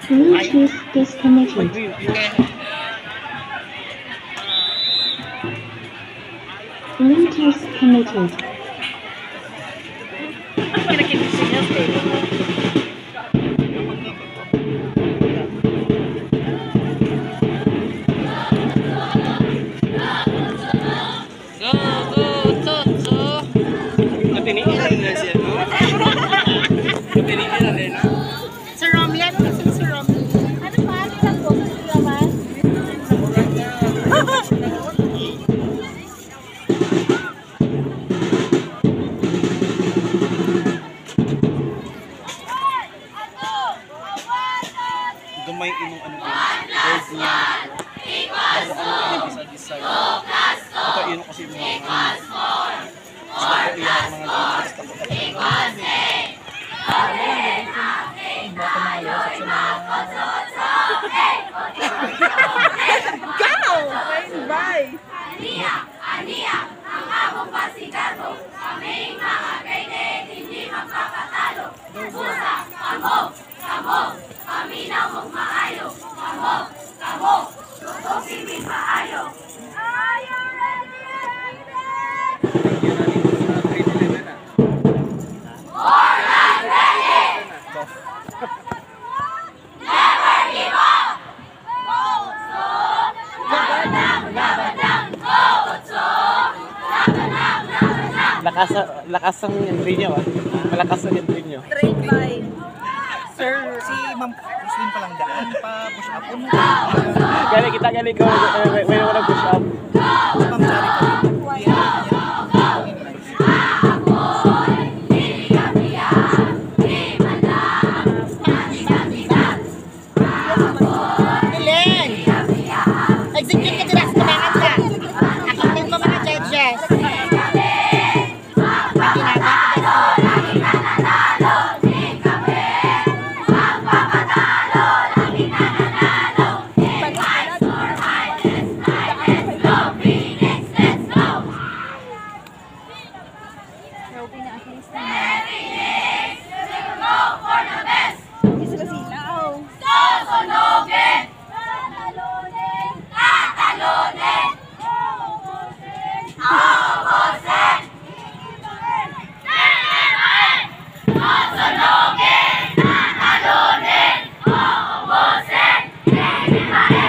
Bluetooth disconnected. Bluetooth connected. Gamay inong ano ba? Gold niya. Ito yun kasi mga Go! Bye! Aniya, ang among pasigado, kaming mga kainig, hindi magpapatalo. Pusa, kamo, kami na mong maayo. Kamo, tutong simin maayo. Are you ready? More than ready! Never give up! lakas ang entry niyo ah. Malakas ang entry niyo. Trade by Sir, si Ma'am Christine palang daan pa, push up mo. Gali kita ko may wala push up. Ma'am Chari pa. Execute ka dira sa tabangan ka. Akitin mo mga judges.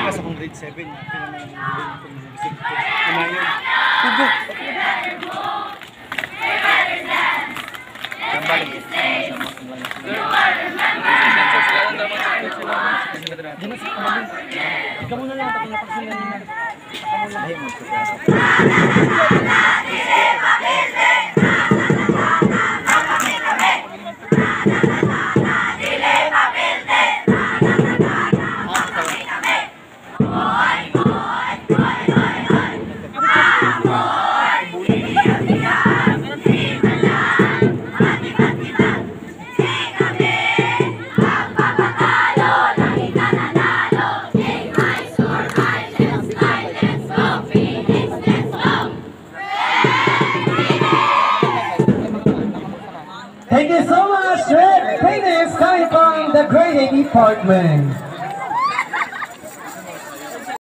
Kasi kung grade 7 ikaw muna lang pag napagsilan nila. Thank you so much, Red Phoenix, coming from the grading department.